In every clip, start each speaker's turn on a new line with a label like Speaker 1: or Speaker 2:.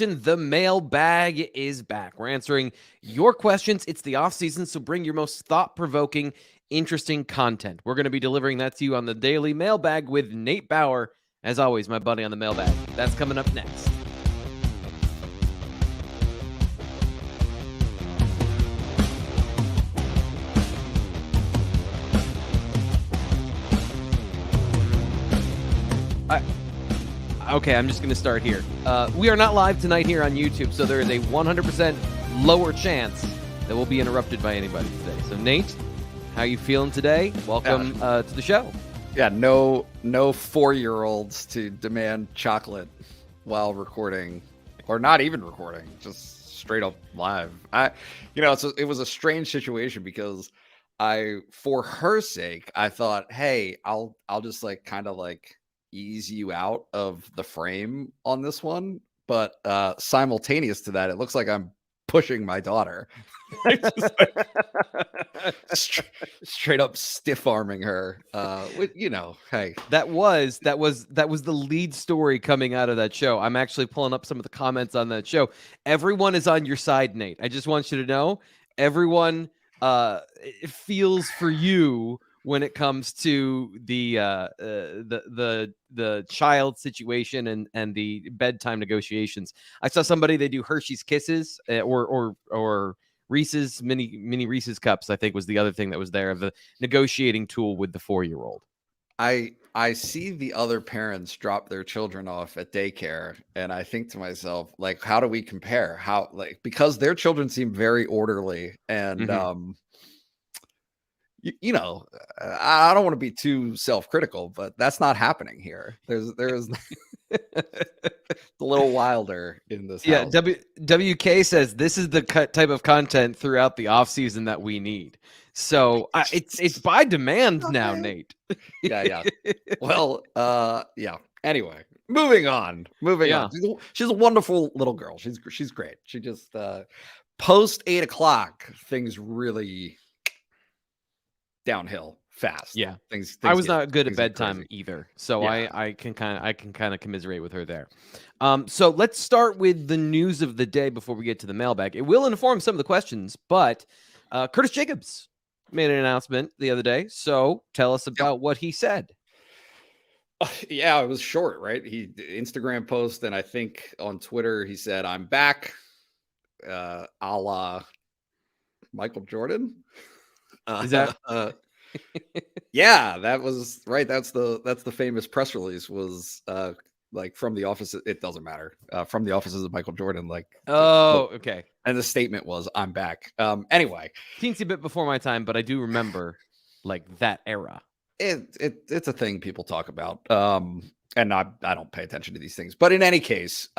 Speaker 1: Edition. The mailbag is back. We're answering your questions. It's the offseason, so bring your most thought-provoking, interesting content. We're going to be delivering that to you on the daily mailbag with Nate Bauer. As always, my buddy on the mailbag. That's coming up next. Okay, I'm just going to start here. We are not live tonight here on YouTube, so there is a 100% lower chance that we'll be interrupted by anybody today. So, Nate, how you feeling today? Welcome to the show.
Speaker 2: Yeah, no 4-year-olds to demand chocolate while recording, or not even recording, just straight up live. It was a strange situation because for her sake, I thought, hey, I'll just ease you out of the frame on this one, but simultaneous to that, it looks like I'm pushing my daughter. Straight up stiff arming her. Hey,
Speaker 1: that was the lead story coming out of that show. I'm actually pulling up some of the comments on that show. Everyone is on your side, Nate. I just want you to know, everyone feels for you when it comes to the child situation and the bedtime negotiations. I saw somebody, they do Hershey's Kisses or Reese's mini Reese's cups, I think was the other thing that was there, the negotiating tool with the 4-year-old.
Speaker 2: I see the other parents drop their children off at daycare, and I think to myself, like, how do we compare? Because their children seem very orderly, and I don't want to be too self-critical, but that's not happening here. There's a little wilder in this house.
Speaker 1: WK says this is the type of content throughout the offseason that we need. So it's by demand now, Nate.
Speaker 2: Yeah. Well, yeah. Anyway, moving on. She's a wonderful little girl. She's great. She just post 8 o'clock, things really downhill fast.
Speaker 1: Yeah,
Speaker 2: things
Speaker 1: I was not good at bedtime either, so yeah. I can kind of commiserate with her there. So let's start with the news of the day before we get to the mailbag. It will inform some of the questions, but Curtis Jacobs made an announcement the other day. So tell us about what he said.
Speaker 2: Yeah, it was short, right? He Instagram post, and I think on Twitter he said, "I'm back," a la Michael Jordan.
Speaker 1: Is that?
Speaker 2: Yeah, that was right. That's the famous press release was from the office. It doesn't matter. From the offices of Michael Jordan.
Speaker 1: Okay.
Speaker 2: And the statement was, "I'm back." Anyway,
Speaker 1: teensy bit before my time, but I do remember that era.
Speaker 2: It's a thing people talk about. And I don't pay attention to these things, but in any case,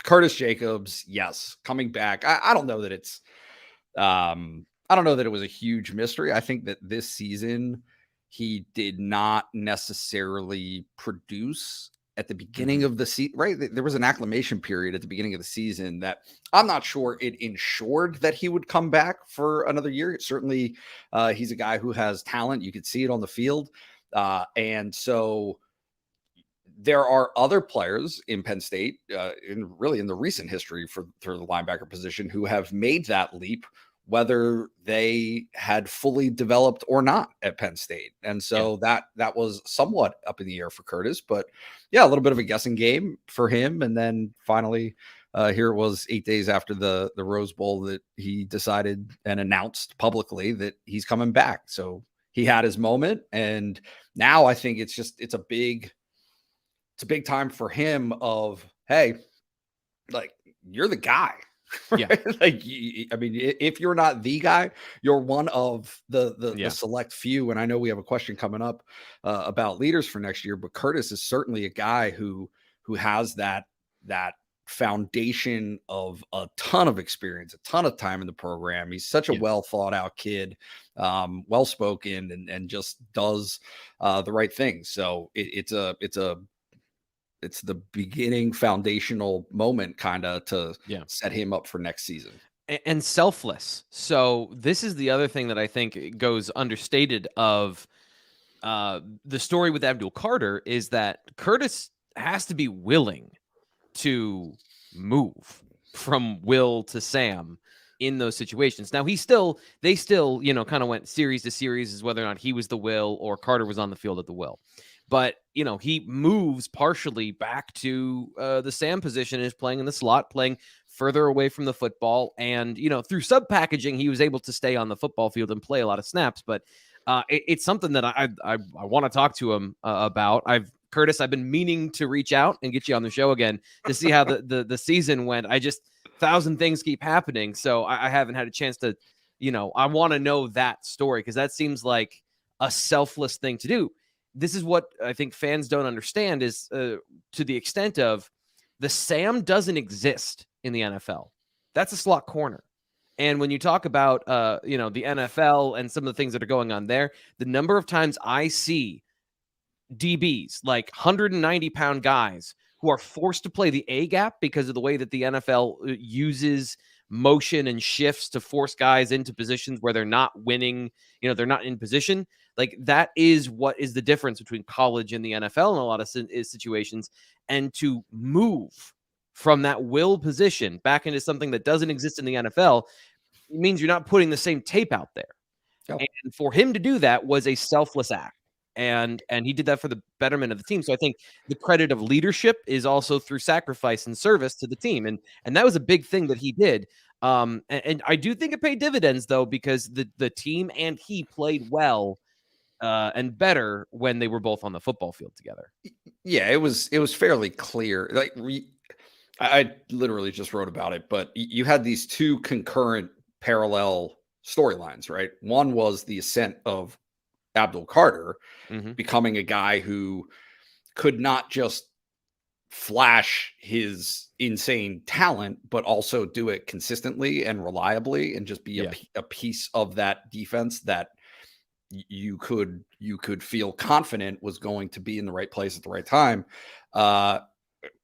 Speaker 2: Curtis Jacobs, yes, coming back. I don't know that it's. I don't know that it was a huge mystery. I think that this season he did not necessarily produce at the beginning of the season, right? There was an acclimation period at the beginning of the season that I'm not sure it ensured that he would come back for another year. Certainly, he's a guy who has talent. You could see it on the field. And so there are other players in Penn State, in the recent history for the linebacker position, who have made that leap, whether they had fully developed or not at Penn State. And so that was somewhat up in the air for Curtis, but yeah, a little bit of a guessing game for him. And then finally, here it was 8 days after the Rose Bowl that he decided and announced publicly that he's coming back. So he had his moment. And now I think it's a big time for him of, hey, you're the guy.
Speaker 1: Yeah.
Speaker 2: If you're not the guy, you're one of the select few. And I know we have a question coming up about leaders for next year, but Curtis is certainly a guy who has that foundation of a ton of experience, a ton of time in the program. He's such a well thought out kid, well-spoken, and just does the right things. So it's the beginning foundational moment kind of to set him up for next season.
Speaker 1: And selfless. So this is the other thing that I think goes understated of the story with Abdul Carter is that Curtis has to be willing to move from Will to Sam in those situations. Now they still, kind of went series to series as whether or not he was the Will or Carter was on the field at the Will. But, he moves partially back to the Sam position, is playing in the slot, playing further away from the football. And, through sub packaging, he was able to stay on the football field and play a lot of snaps. But it's something that I want to talk to him about. Curtis, I've been meaning to reach out and get you on the show again to see how the season went. 1,000 things keep happening. So I haven't had a chance to, I want to know that story, because that seems like a selfless thing to do. This is what I think fans don't understand is to the extent of the Sam doesn't exist in the NFL. That's a slot corner. And when you talk about, the NFL and some of the things that are going on there, the number of times I see DBs, like 190-pound guys who are forced to play the A gap because of the way that the NFL uses motion and shifts to force guys into positions where they're not winning, they're not in position. Like, that is what is the difference between college and the NFL in a lot of situations. And to move from that will position back into something that doesn't exist in the NFL, it means you're not putting the same tape out there. Yep. And for him to do that was a selfless act. And he did that for the betterment of the team. So I think the credit of leadership is also through sacrifice and service to the team. And that was a big thing that he did. And I do think it paid dividends, though, because the team and he played well and better when they were both on the football field together.
Speaker 2: Yeah, it was fairly clear. Like, I literally just wrote about it, but you had these two concurrent parallel storylines, right? One was the ascent of Abdul Carter, becoming a guy who could not just flash his insane talent, but also do it consistently and reliably, and just be a piece of that defense that you could feel confident was going to be in the right place at the right time.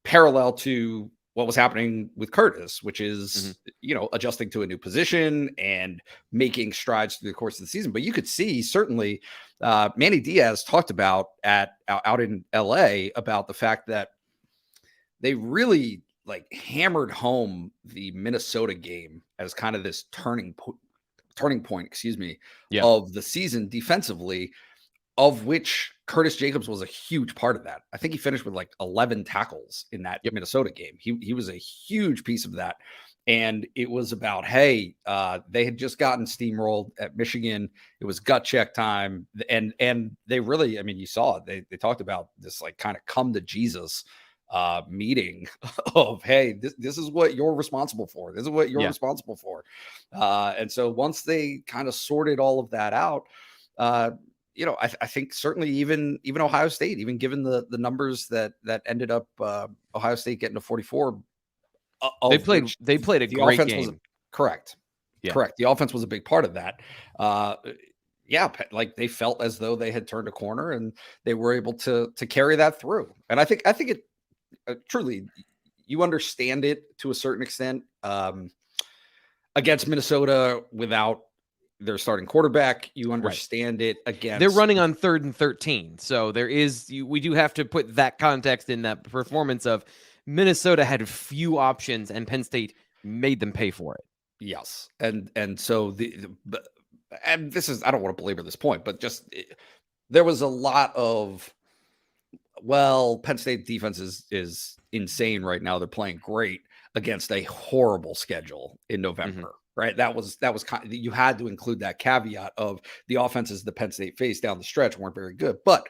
Speaker 2: Parallel to what was happening with Curtis, which is, adjusting to a new position and making strides through the course of the season. But you could see, certainly, Manny Diaz talked about out in LA about the fact that they really hammered home the Minnesota game as kind of this turning point, of the season defensively, of which Curtis Jacobs was a huge part of that. I think he finished with 11 tackles in that Minnesota game. He was a huge piece of that. And it was about, hey, they had just gotten steamrolled at Michigan. It was gut check time. And they really, you saw it. They talked about this kind of come to Jesus meeting of, hey, this is what you're responsible for. This is what you're responsible for. And so once they kind of sorted all of that out, I think certainly even Ohio State, even given the numbers that ended up Ohio State getting to 44,
Speaker 1: they played a great game.
Speaker 2: Correct. The offense was a big part of that. They felt as though they had turned a corner, and they were able to carry that through. And I think it truly, you understand it to a certain extent against Minnesota without their starting quarterback. You understand it against.
Speaker 1: They're running on 3rd and 13. So we do have to put that context in that performance of Minnesota had few options and Penn State made them pay for it.
Speaker 2: Yes. And so and this is, I don't want to belabor this point, but there was a lot of, Penn State defense is insane right now. They're playing great against a horrible schedule in November. Right. That was kind of, you had to include that caveat of the offenses the Penn State faced down the stretch weren't very good. But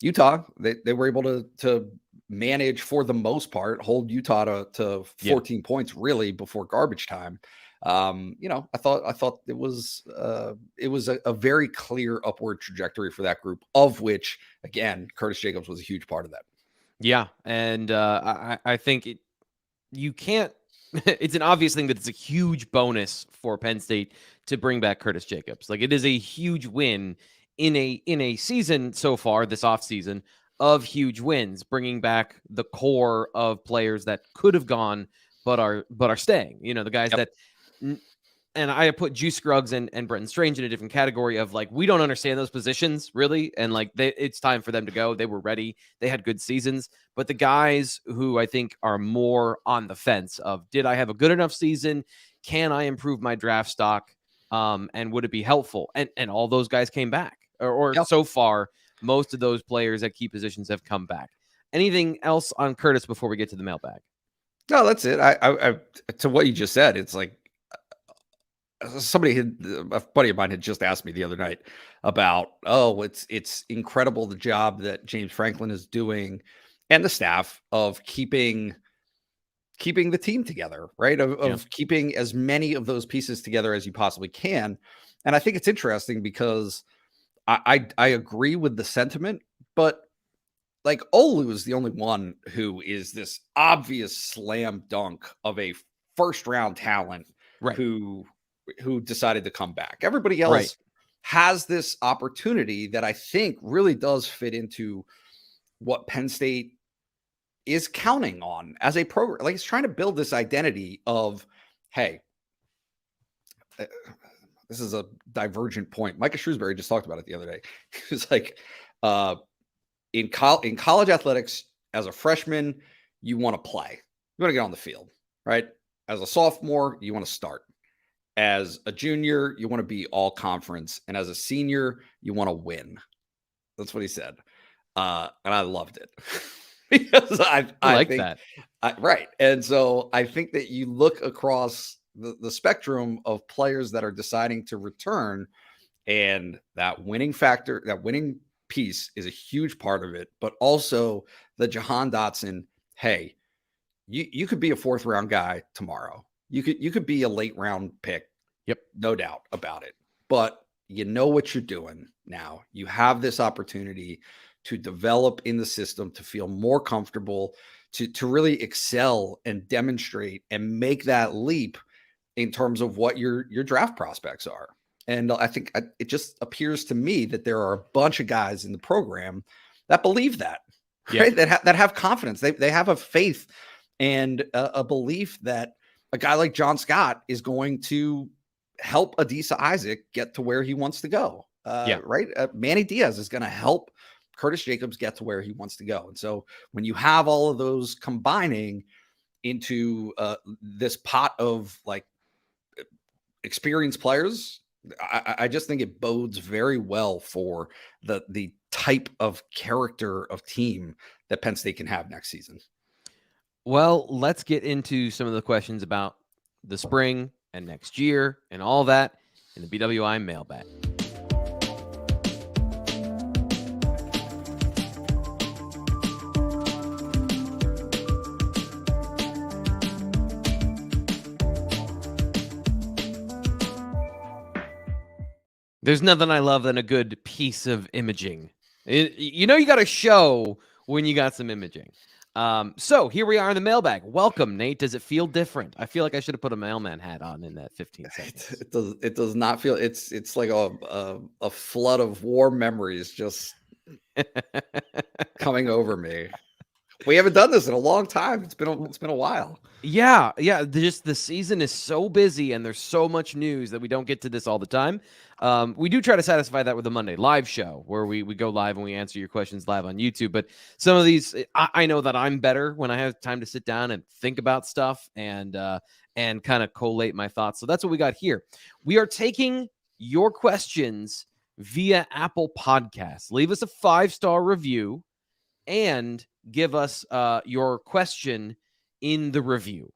Speaker 2: Utah, they were able to manage, for the most part, hold Utah to 14 points really before garbage time. I thought it was a very clear upward trajectory for that group, of which, again, Curtis Jacobs was a huge part of that.
Speaker 1: Yeah. And I think you can't. It's an obvious thing that it's a huge bonus for Penn State to bring back Curtis Jacobs. It is a huge win in a season so far, this offseason, of huge wins, bringing back the core of players that could have gone but are staying. The guys that and I put Juice Scruggs and Brenton Strange in a different category of like, we don't understand those positions really. And like, it's time for them to go. They were ready. They had good seasons. But the guys who I think are more on the fence of, did I have a good enough season? Can I improve my draft stock? And would it be helpful? And all those guys came back. Or
Speaker 2: Yep.
Speaker 1: So far, most of those players at key positions have come back. Anything else on Curtis before we get to the mailbag?
Speaker 2: No, that's it. I to what you just said, it's like a buddy of mine had just asked me the other night about, it's incredible the job that James Franklin is doing and the staff of keeping the team together, right? Of keeping as many of those pieces together as you possibly can. And I think it's interesting because I agree with the sentiment, but like Olu is the only one who is this obvious slam dunk of a first round talent,
Speaker 1: right,
Speaker 2: who decided to come back. Everybody else has this opportunity that I think really does fit into what Penn State is counting on as a program. Like, it's trying to build this identity of, hey, this is a divergent point. Micah Shrewsbury just talked about it the other day. He was like, in college athletics, as a freshman, you want to play. You want to get on the field, right? As a sophomore, you want to start. As a junior, you want to be all conference. And as a senior, you want to win. That's what he said. And I loved it. Because I like think,
Speaker 1: that.
Speaker 2: Right. And so I think that you look across the spectrum of players that are deciding to return, and that winning factor, that winning piece is a huge part of it, but also the Jahan Dotson, hey, you could be a 4th round guy tomorrow. You could be a late round pick.
Speaker 1: Yep.
Speaker 2: No doubt about it. But you know what you're doing now. You have this opportunity to develop in the system, to feel more comfortable, to really excel and demonstrate and make that leap in terms of what your draft prospects are. And I think it just appears to me that there are a bunch of guys in the program that believe that, right? That have confidence. They have a faith and a belief that a guy like John Scott is going to help Adisa Isaac get to where he wants to go. Right. Manny Diaz is going to help Curtis Jacobs get to where he wants to go. And so when you have all of those combining into this pot of like experienced players, I just think it bodes very well for the type of character of team that Penn State can have next season.
Speaker 1: Well, let's get into some of the questions about the spring and next year and all that in the BWI mailbag. There's nothing I love than a good piece of imaging. You got to show when you got some imaging. So here we are in the mailbag. Welcome, Nate. Does it feel different? I feel like I should have put a mailman hat on in that 15 seconds.
Speaker 2: It does not feel. It's like a flood of warm memories just coming over me. We haven't done this in a long time. It's been a while.
Speaker 1: Yeah. Just the season is so busy and there's so much news that we don't get to this all the time. We do try to satisfy that with a Monday live show where we go live and we answer your questions live on YouTube. But some of these, I know that I'm better when I have time to sit down and think about stuff and kind of collate my thoughts. So that's what we got here. We are taking your questions via Apple Podcasts. Leave us a 5-star review and give us your question in the review.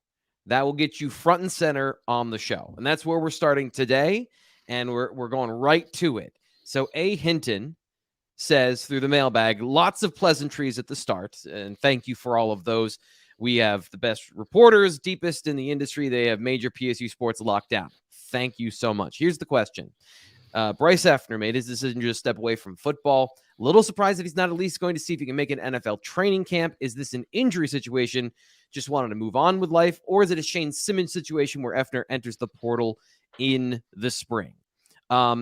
Speaker 1: That will get you front and center on the show. And that's where we're starting today. And we're going right to it. So A. Hinton says through the mailbag, lots of pleasantries at the start. And thank you for all of those. We have the best reporters, deepest in the industry. They have major PSU sports locked down. Thank you so much. Here's the question. Bryce Effner made his decision to just step away from football. A little surprised that he's not at least going to see if he can make an NFL training camp. Is this an injury situation? Just wanted to move on with life? Or is it a Shane Simmons situation where Effner enters the portal in the spring?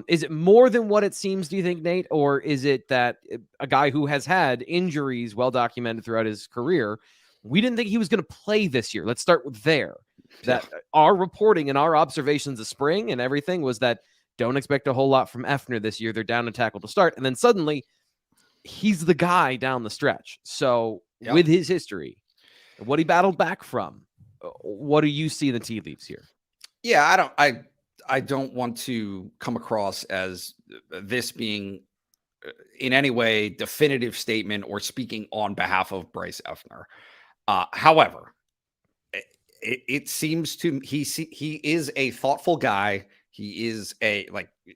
Speaker 1: Is it more than what it seems, do you think, Nate? Or is it that a guy who has had injuries well documented throughout his career, we didn't think he was going to play this year? Let's start with there. that our reporting and our observations of spring and everything was that don't expect a whole lot from Effner this year. They're down a tackle to start. And then suddenly he's the guy down the stretch. So with his history, what he battled back from, what do you see in the tea leaves here?
Speaker 2: Yeah, I don't want to come across as this being in any way definitive statement or speaking on behalf of Bryce Effner. However, it seems to he is a thoughtful guy. He is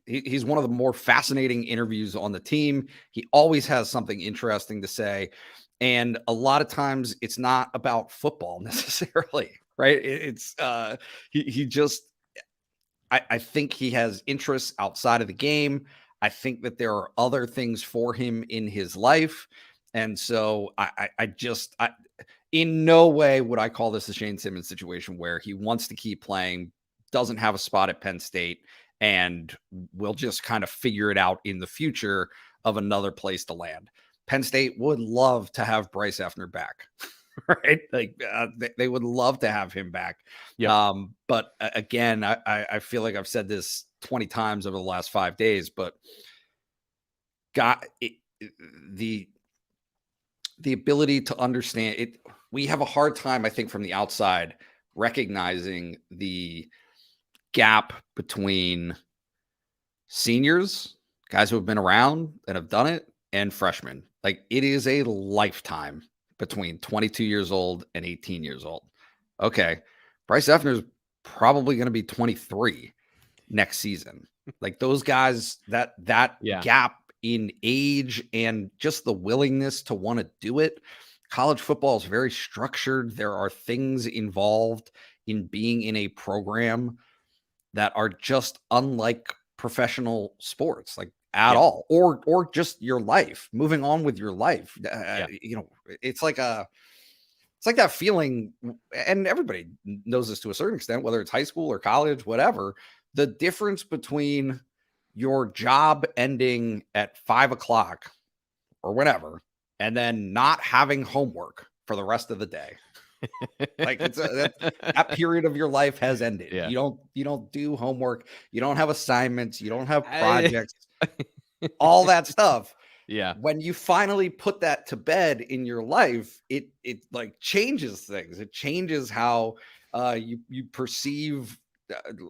Speaker 2: he's one of the more fascinating interviews on the team. He always has something interesting to say. And a lot of times it's not about football necessarily, right? It's he just I think he has interests outside of the game. I think that there are other things for him in his life. And so I in no way would I call this a Shane Simmons situation where he wants to keep playing, doesn't have a spot at Penn State, and will just kind of figure it out in the future of another place to land. Penn State would love to have Bryce Effner back, right? Like they would love to have him back.
Speaker 1: Yep.
Speaker 2: But again, I feel like I've said this 20 times over the last 5 days, but the ability to understand it. We have a hard time, I think, from the outside recognizing the gap between seniors, guys who have been around and have done it, and freshmen. Like it is a lifetime between 22 years old and 18 years old. Okay. Bryce Effner is probably going to be 23 next season. Like those guys, that gap in age and just the willingness to want to do it. College football is very structured. There are things involved in being in a program that are just unlike professional sports, like at all, or just your life, moving on with your life. It's like that feeling, and everybody knows this to a certain extent, whether it's high school or college, whatever, the difference between your job ending at 5 o'clock or whatever, and then not having homework for the rest of the day. Like that period of your life has ended.
Speaker 1: Yeah.
Speaker 2: You don't do homework. You don't have assignments. You don't have projects, all that stuff.
Speaker 1: Yeah.
Speaker 2: When you finally put that to bed in your life, it like changes things. It changes how you perceive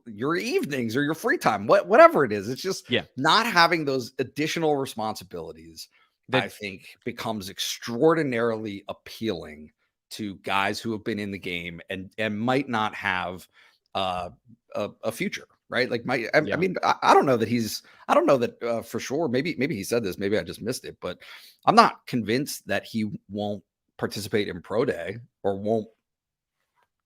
Speaker 2: your evenings or your free time, whatever it is. It's just not having those additional responsibilities, I think, becomes extraordinarily appealing to guys who have been in the game and might not have a future, right? Like I mean, I don't know that for sure. Maybe he said this, maybe I just missed it, but I'm not convinced that he won't participate in pro day or won't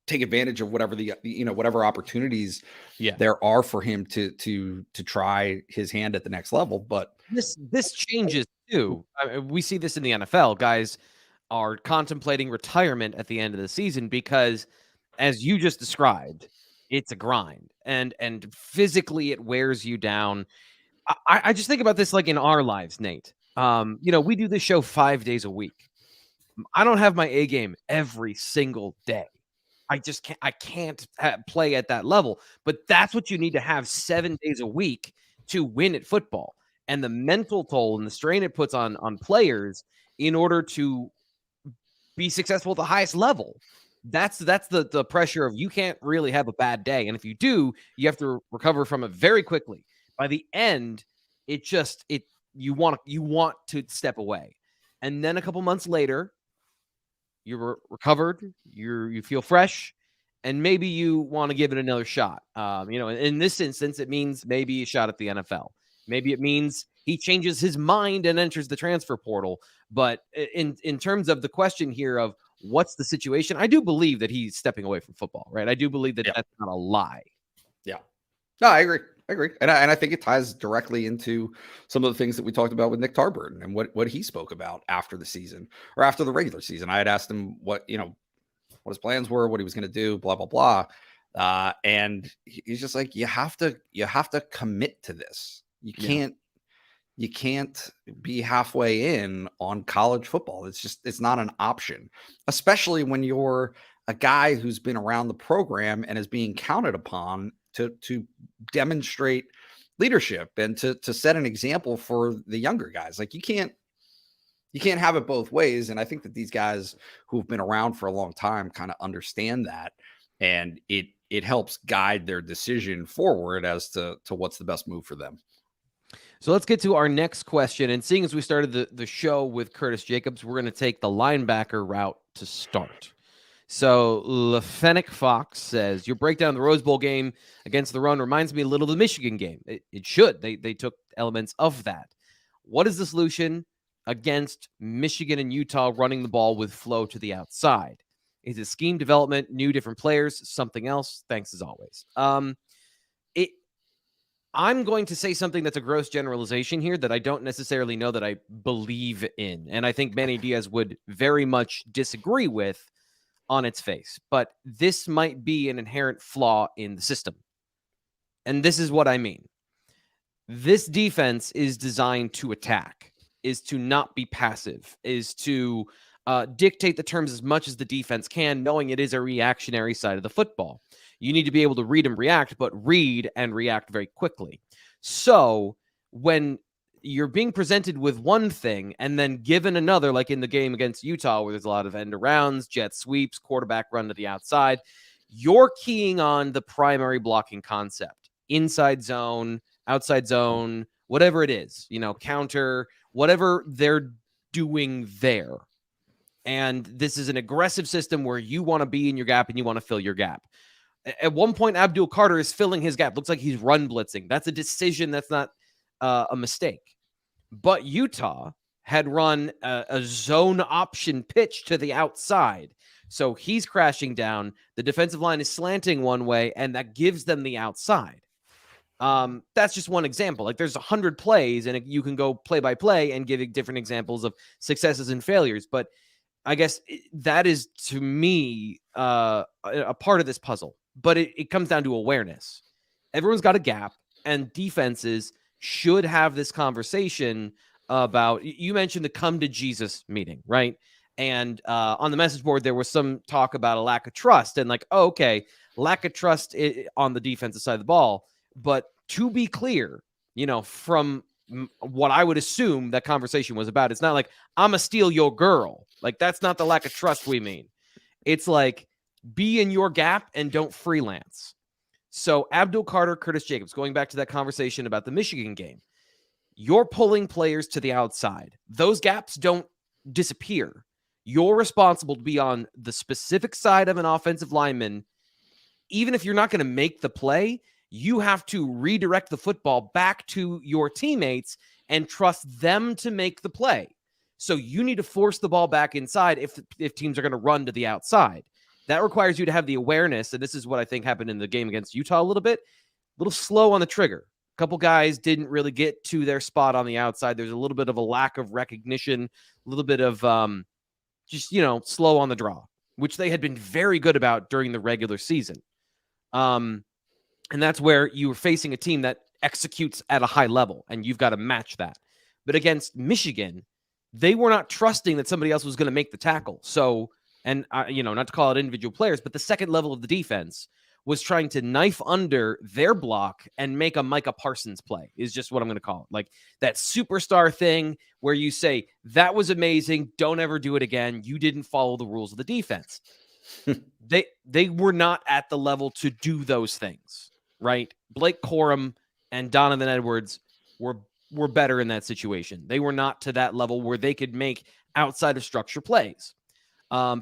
Speaker 2: take advantage of whatever whatever opportunities there are for him to try his hand at the next level. But
Speaker 1: this changes too. I mean, we see this in the NFL. Guys are contemplating retirement at the end of the season because, as you just described, it's a grind and physically it wears you down. I just think about this like in our lives, Nate. We do this show 5 days a week. I don't have my A game every single day. I can't play at that level, but that's what you need to have 7 days a week to win at football. And the mental toll and the strain it puts on players in order to be successful at the highest level. That's the pressure of you can't really have a bad day. And if you do, you have to recover from it very quickly. By the end, you want to step away. And then a couple months later, you're recovered, you feel fresh, and maybe you want to give it another shot. In this instance, it means maybe a shot at the NFL. Maybe it means he changes his mind and enters the transfer portal. But in terms of the question here of what's the situation, I do believe that he's stepping away from football, right? I do believe that that's not a lie.
Speaker 2: Yeah. No, I agree. And I think it ties directly into some of the things that we talked about with Nick Tarburton and what he spoke about after the season or after the regular season. I had asked him what his plans were, what he was going to do, blah, blah, blah. And he's just like, you have to commit to this. You can't be halfway in on college football. It's not an option, especially when you're a guy who's been around the program and is being counted upon to demonstrate leadership and to set an example for the younger guys. Like you can't have it both ways. And I think that these guys who've been around for a long time kind of understand that, and it helps guide their decision forward as to what's the best move for them.
Speaker 1: So let's get to our next question. And seeing as we started the show with Curtis Jacobs, we're going to take the linebacker route to start. So Lefenic Fox says, your breakdown of the Rose Bowl game against the run reminds me a little of the Michigan game. It should. They took elements of that. What is the solution against Michigan and Utah running the ball with flow to the outside? Is it scheme development, new different players, something else? Thanks as always. I'm going to say something that's a gross generalization here that I don't necessarily know that I believe in. And I think Manny Diaz would very much disagree with on its face. But this might be an inherent flaw in the system. And this is what I mean. This defense is designed to attack, is to not be passive, is to dictate the terms as much as the defense can, knowing it is a reactionary side of the football. You need to be able to read and react, but read and react very quickly. So when you're being presented with one thing and then given another, like in the game against Utah, where there's a lot of end arounds, jet sweeps, quarterback run to the outside, you're keying on the primary blocking concept. Inside zone, outside zone, whatever it is, counter, whatever they're doing there. And this is an aggressive system where you want to be in your gap and you want to fill your gap. At one point, Abdul Carter is filling his gap. Looks like he's run blitzing. That's a decision. That's not a mistake. But Utah had run a zone option pitch to the outside. So he's crashing down. The defensive line is slanting one way, and that gives them the outside. That's just one example. Like there's 100 plays, and you can go play by play and give different examples of successes and failures. But I guess that is, to me, a part of this puzzle. But it comes down to awareness. Everyone's got a gap, and defenses should have this conversation about, you mentioned the come to Jesus meeting, right? And on the message board, there was some talk about a lack of trust and lack of trust on the defensive side of the ball. But to be clear, from what I would assume that conversation was about, it's not like, I'm going to steal your girl. Like, that's not the lack of trust we mean. It's like, be in your gap and don't freelance. So Abdul Carter, Curtis Jacobs, going back to that conversation about the Michigan game, you're pulling players to the outside. Those gaps don't disappear. You're responsible to be on the specific side of an offensive lineman. Even if you're not going to make the play, you have to redirect the football back to your teammates and trust them to make the play. So you need to force the ball back inside if teams are going to run to the outside. That requires you to have the awareness, and this is what I think happened in the game against Utah a little slow on the trigger. A couple guys didn't really get to their spot on the outside. There's a little bit of a lack of recognition, a little bit of slow on the draw, which they had been very good about during the regular season. And that's where you were facing a team that executes at a high level, and you've got to match that. But against Michigan, they were not trusting that somebody else was going to make the tackle. So, and not to call it individual players, but the second level of the defense was trying to knife under their block and make a Micah Parsons play, is just what I'm going to call it. Like that superstar thing where you say, that was amazing, don't ever do it again. You didn't follow the rules of the defense. They were not at the level to do those things, right? Blake Corum and Donovan Edwards were better in that situation. They were not to that level where they could make outside of structure plays.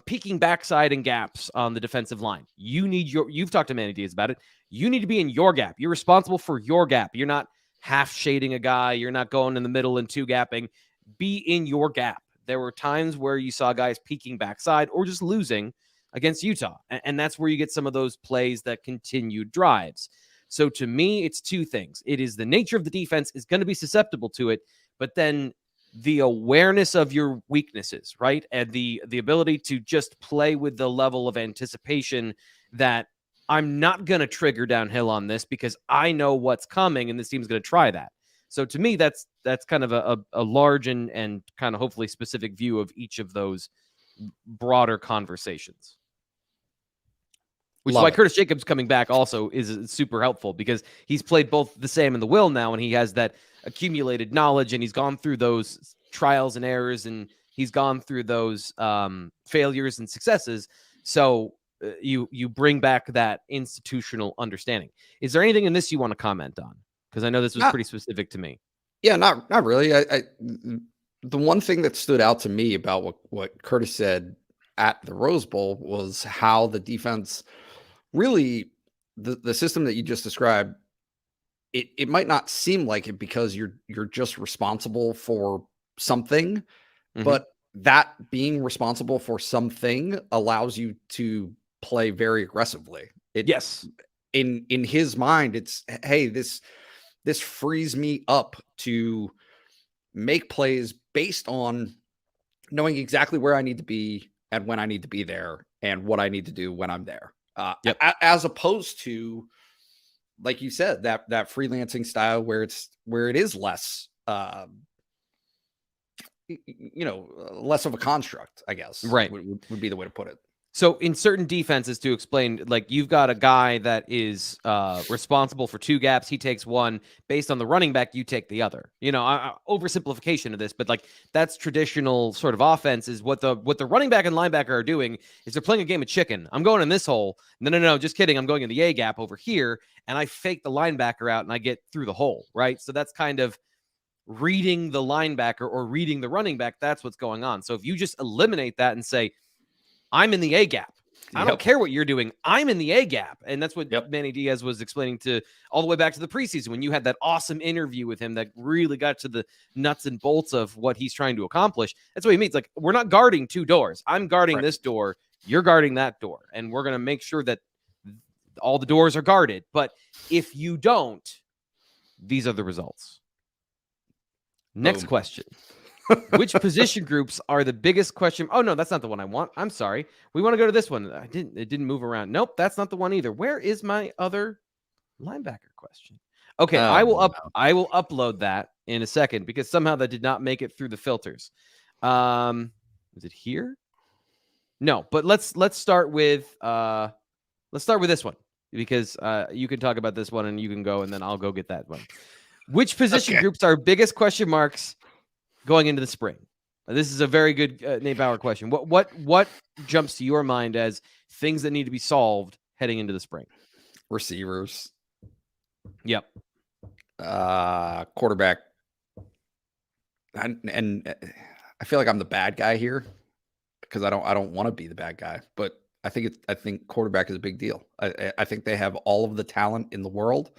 Speaker 1: Peeking backside and gaps on the defensive line. You've talked to Manny Diaz about it. You need to be in your gap. You're responsible for your gap. You're not half shading a guy. You're not going in the middle and two gapping. Be in your gap. There were times where you saw guys peeking backside or just losing against Utah. And that's where you get some of those plays that continued drives. So to me, it's two things. It is the nature of the defense is going to be susceptible to it, but then the awareness of your weaknesses, right? And the ability to just play with the level of anticipation that I'm not going to trigger downhill on this because I know what's coming and this team's going to try that. So to me, that's kind of a large and kind of hopefully specific view of each of those broader conversations. Which is why Curtis Jacobs coming back also is super helpful, because he's played both the Sam and the Will now, and he has that accumulated knowledge, and he's gone through those trials and errors, and he's gone through those failures and successes. So you bring back that institutional understanding. Is there anything in this you want to comment on? Because I know this was pretty specific to me.
Speaker 2: Yeah, not really. The one thing that stood out to me about what Curtis said at the Rose Bowl was how the defense really, the system that you just described, it might not seem like it because you're just responsible for something, but that being responsible for something allows you to play very aggressively.
Speaker 1: Yes.
Speaker 2: In his mind, it's, hey, this frees me up to make plays based on knowing exactly where I need to be and when I need to be there and what I need to do when I'm there. As opposed to, like you said, that freelancing style where it is less, less of a construct, I guess.
Speaker 1: Right.
Speaker 2: Would be the way to put it.
Speaker 1: So in certain defenses, to explain, like, you've got a guy that is responsible for two gaps. He takes one. Based on the running back, you take the other. Oversimplification of this, but like that's traditional sort of offense. Is what the running back and linebacker are doing is they're playing a game of chicken. I'm going in this hole. No, just kidding. I'm going in the A gap over here, and I fake the linebacker out, and I get through the hole. Right. So that's kind of reading the linebacker or reading the running back. That's what's going on. So if you just eliminate that and say, I'm in the A gap. I don't care what you're doing. I'm in the A gap. And that's what Manny Diaz was explaining to all the way back to the preseason when you had that awesome interview with him that really got to the nuts and bolts of what he's trying to accomplish. That's what he means. Like, we're not guarding two doors. I'm guarding this door. You're guarding that door. And we're going to make sure that all the doors are guarded. But if you don't, these are the results. Next question. Which position groups are the biggest question? Oh, no, that's not the one I want. I'm sorry. We want to go to this one. It didn't move around. Nope, that's not the one either. Where is my other linebacker question? Okay, I will upload that in a second because somehow that did not make it through the filters. Is it here? No, but let's start with this one because you can talk about this one and you can go and then I'll go get that one. Which position groups are biggest question marks going into the spring? This is a very good Nate Bauer question. What jumps to your mind as things that need to be solved heading into the spring?
Speaker 2: Receivers.
Speaker 1: Yep.
Speaker 2: Quarterback. And I feel like I'm the bad guy here because I don't want to be the bad guy, but I think quarterback is a big deal. I think they have all of the talent in the world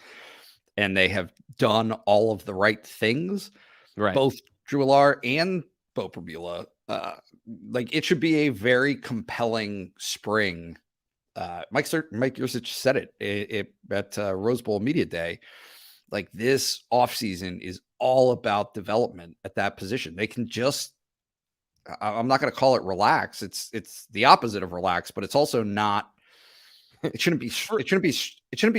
Speaker 2: and they have done all of the right things.
Speaker 1: Right.
Speaker 2: Both Drew Allar and Bo Prabula. Like, it should be a very compelling spring. Mike Yurcich said it at Rose Bowl Media Day. Like, this offseason is all about development at that position. They can just, I'm not going to call it relax. It's the opposite of relax, but it's also not, it shouldn't be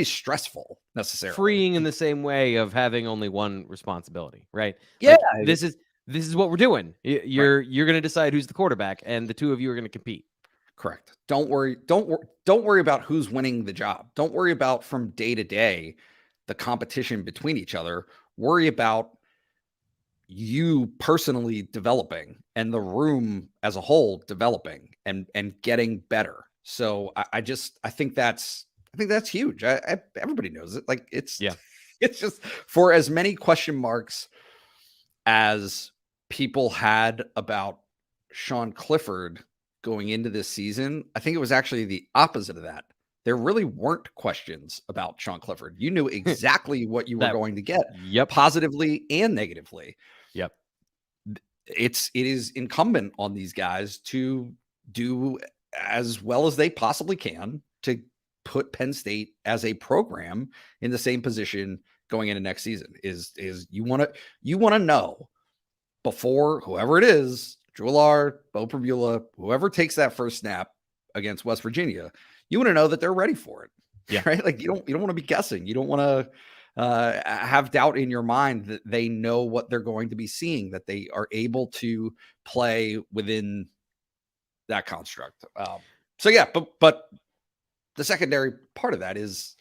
Speaker 2: stressful necessarily.
Speaker 1: Freeing in the same way of having only one responsibility, right?
Speaker 2: Yeah.
Speaker 1: Like, this is what we're doing. You're going to decide who's the quarterback and the two of you are going to compete.
Speaker 2: Correct. Don't worry about who's winning the job. Don't worry about from day to day the competition between each other. Worry about you personally developing and the room as a whole developing and getting better. So I think that's huge. Everybody knows it. Like, it's just, for as many question marks as people had about Sean Clifford going into this season, I think it was actually the opposite of that. There really weren't questions about Sean Clifford. You knew exactly what you were going to get, positively and negatively.
Speaker 1: Yep.
Speaker 2: It is incumbent on these guys to do as well as they possibly can to put Penn State as a program in the same position going into next season. Is you want to know before whoever it is, Drew Allar, Bo Prabula, whoever takes that first snap against West Virginia, you want to know that they're ready for it.
Speaker 1: Yeah.
Speaker 2: Right. Like, you don't want to be guessing. You don't want to have doubt in your mind that they know what they're going to be seeing, that they are able to play within that construct. So yeah, but the secondary part of that is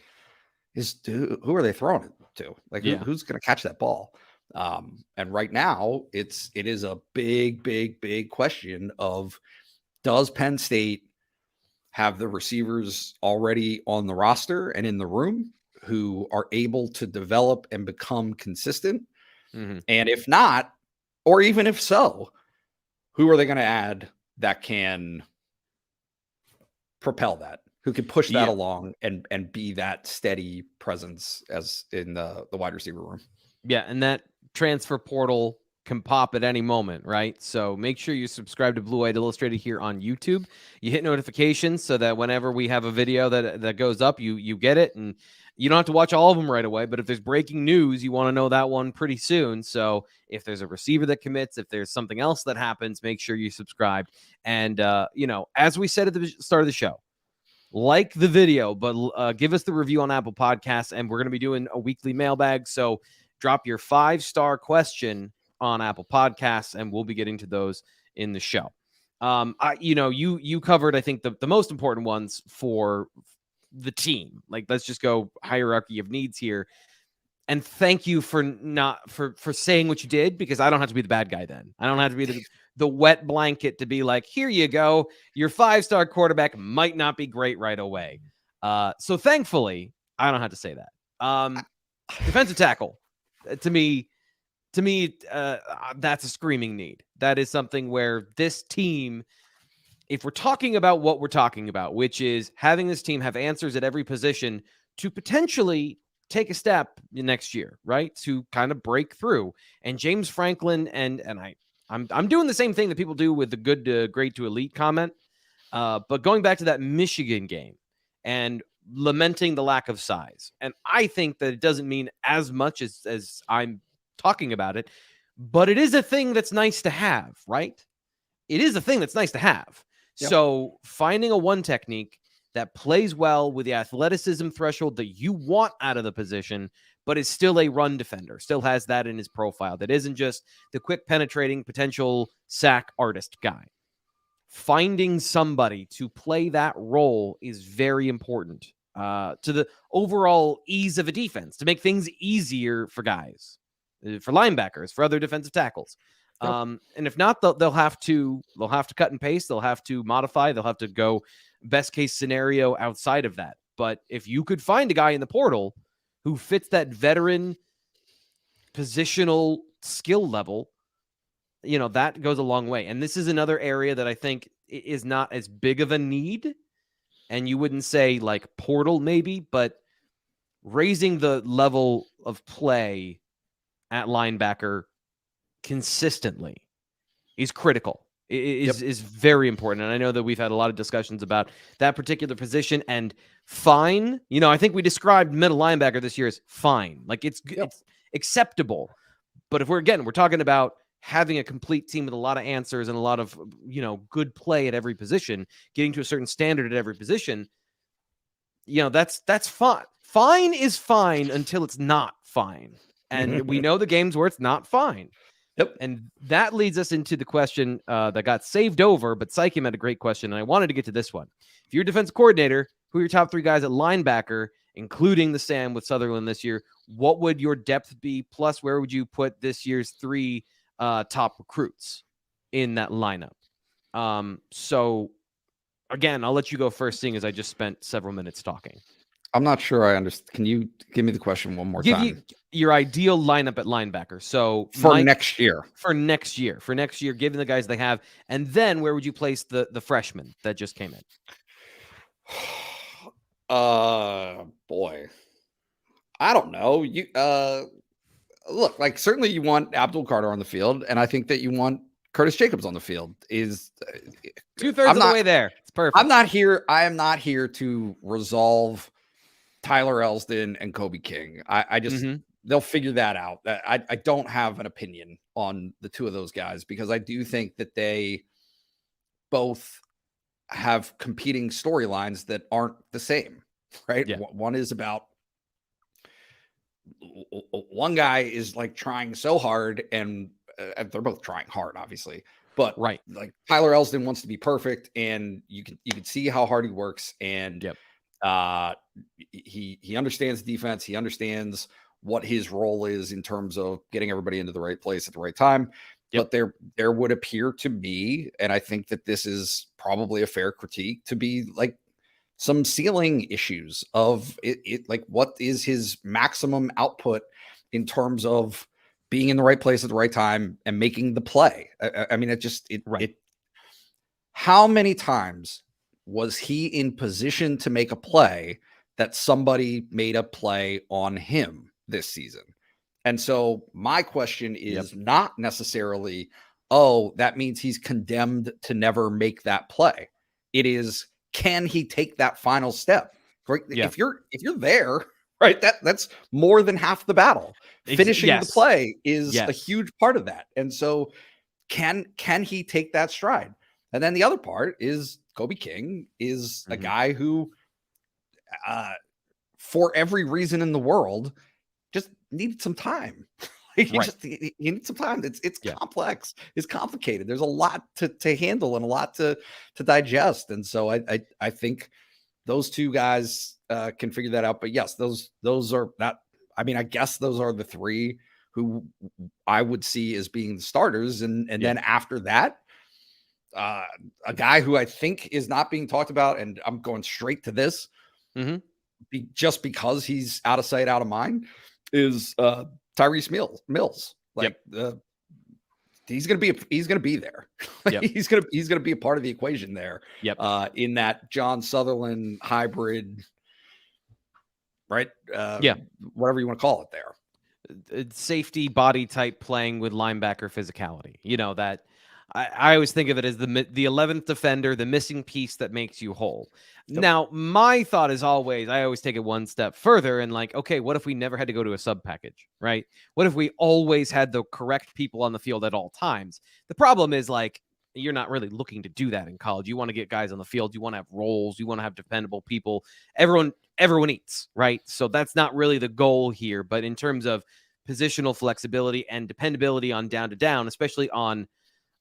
Speaker 2: who are they throwing it to? Like who's going to catch that ball? And right now it is a big question of, does Penn State have the receivers already on the roster and in the room who are able to develop and become consistent?
Speaker 1: Mm-hmm.
Speaker 2: And if not, or even if so, who are they going to add that can propel that, who can push that along and be that steady presence as in the wide receiver room?
Speaker 1: Yeah, and that transfer portal can pop at any moment, right? So make sure you subscribe to Blue White Illustrated here on YouTube. You hit notifications so that whenever we have a video that goes up, you get it, and you don't have to watch all of them right away. But if there's breaking news, you want to know that one pretty soon. So if there's a receiver that commits, if there's something else that happens, make sure you subscribe. And as we said at the start of the show, like the video, but give us the review on Apple Podcasts, and we're going to be doing a weekly mailbag. So drop your 5-star question on Apple Podcasts, and we'll be getting to those in the show. You covered, I think, the most important ones for the team. Like, let's just go hierarchy of needs here. And thank you for saying what you did, because I don't have to be the bad guy then. I don't have to be the wet blanket to be like, here you go. Your 5-star quarterback might not be great right away. So thankfully, I don't have to say that. Defensive tackle, to me, that's a screaming need. That is something where this team, if we're talking about what we're talking about, which is having this team have answers at every position to potentially take a step next year, right? To kind of break through. And James Franklin and I'm doing the same thing that people do with the good to great to elite comment. But going back to that Michigan game and lamenting the lack of size. And I think that it doesn't mean as much as I'm talking about it, but it is a thing that's nice to have, right? It is a thing that's nice to have. Yep. So finding a one technique that plays well with the athleticism threshold that you want out of the position, but is still a run defender, still has that in his profile, that isn't just the quick penetrating potential sack artist guy. Finding somebody to play that role is very important to the overall ease of a defense, to make things easier for guys, for linebackers, for other defensive tackles. Yep. And if not, they'll have to cut and paste. They'll have to modify. They'll have to go best case scenario outside of that. But if you could find a guy in the portal who fits that veteran positional skill level, that goes a long way. And this is another area that I think is not as big of a need. And you wouldn't say like portal maybe, but raising the level of play at linebacker consistently is critical. Is very important. And I know that we've had a lot of discussions about that particular position, and fine. I think we described middle linebacker this year as fine. Like it's acceptable. But if we're talking about having a complete team with a lot of answers and a lot of, good play at every position, getting to a certain standard at every position, that's fine. Fine is fine until it's not fine. And we know the games where it's not fine.
Speaker 2: Yep.
Speaker 1: And that leads us into the question that got saved over, but Psyche had a great question, and I wanted to get to this one. If you're a defense coordinator, who are your top 3 guys at linebacker, including the Sam with Sutherland this year, what would your depth be? Plus, where would you put this year's 3 top recruits in that lineup? So, again, I'll let you go first, seeing as I just spent several minutes talking.
Speaker 2: I'm not sure I understand. Can you give me the question one more time?
Speaker 1: Give your ideal lineup at linebacker. So
Speaker 2: next year.
Speaker 1: For next year, given the guys they have, and then where would you place the freshman that just came in?
Speaker 2: Boy, I don't know. You look, like, certainly you want Abdul Carter on the field, and I think that you want Curtis Jacobs on the field. Is
Speaker 1: 2/3 of the way there. It's perfect.
Speaker 2: I am not here to resolve Tyler Elsdon and Kobe King. I just they'll figure that out. I don't have an opinion on the 2 of those guys, because I do think that they both have competing storylines that aren't the same, right? Yeah. One is about one guy is like trying so hard, and they're both trying hard, obviously, but
Speaker 1: right,
Speaker 2: like Tyler Elsdon wants to be perfect, and you can see how hard he works, and He understands defense. He understands what his role is in terms of getting everybody into the right place at the right time. But there would appear to me, and I think that this is probably a fair critique, to be like some ceiling issues of it like what is his maximum output in terms of being in the right place at the right time and making the play. I mean, how many times was he in position to make a play that somebody made a play on him this season? And so my question is not necessarily, oh, that means he's condemned to never make that play. It is, can he take that final step? Right? Yeah. If you're there, right, that's more than half the battle. Finishing the play is a huge part of that. And so can he take that stride? And then the other part is Kobe King is a guy who, for every reason in the world, just needed some time. He needs some time. It's complex. It's complicated. There's a lot to handle and a lot to digest. And so I think those two guys can figure that out. But yes, those are not. I mean, I guess those are the three who I would see as being the starters. And then after that, a guy who I think is not being talked about, and I'm going straight to this, just because he's out of sight, out of mind, is Tyrese Mills. Like he's gonna be there. He's gonna be a part of the equation there. In that John Sutherland hybrid, right? Whatever you want to call it there.
Speaker 1: Safety body type playing with linebacker physicality. You know, that I always think of it as the 11th defender, the missing piece that makes you whole. Now, my thought is always, I always take it one step further and like, okay, what if we never had to go to a sub package, right? What if we always had the correct people on the field at all times? The problem is like, you're not really looking to do that in college. You want to get guys on the field. You want to have roles. You want to have dependable people. Everyone eats, right? So that's not really the goal here. But in terms of positional flexibility and dependability on down to down, especially on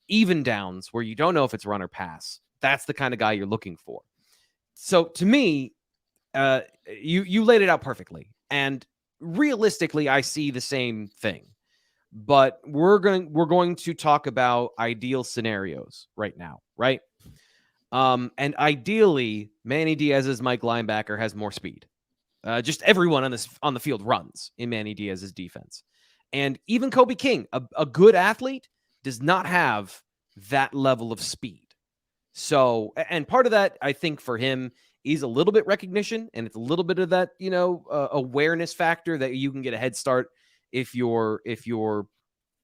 Speaker 1: even downs where you don't know if it's run or pass, that's the kind of guy you're looking for. So to me, you laid it out perfectly. And realistically, I see the same thing. But we're going to talk about ideal scenarios right now, right? And ideally, Manny Diaz's Mike linebacker has more speed. Just everyone on the field runs in Manny Diaz's defense. And even Kobe King, a good athlete, does not have that level of speed. So, and part of that, I think for him is a little bit recognition, and it's a little bit of that, awareness factor that you can get a head start if you're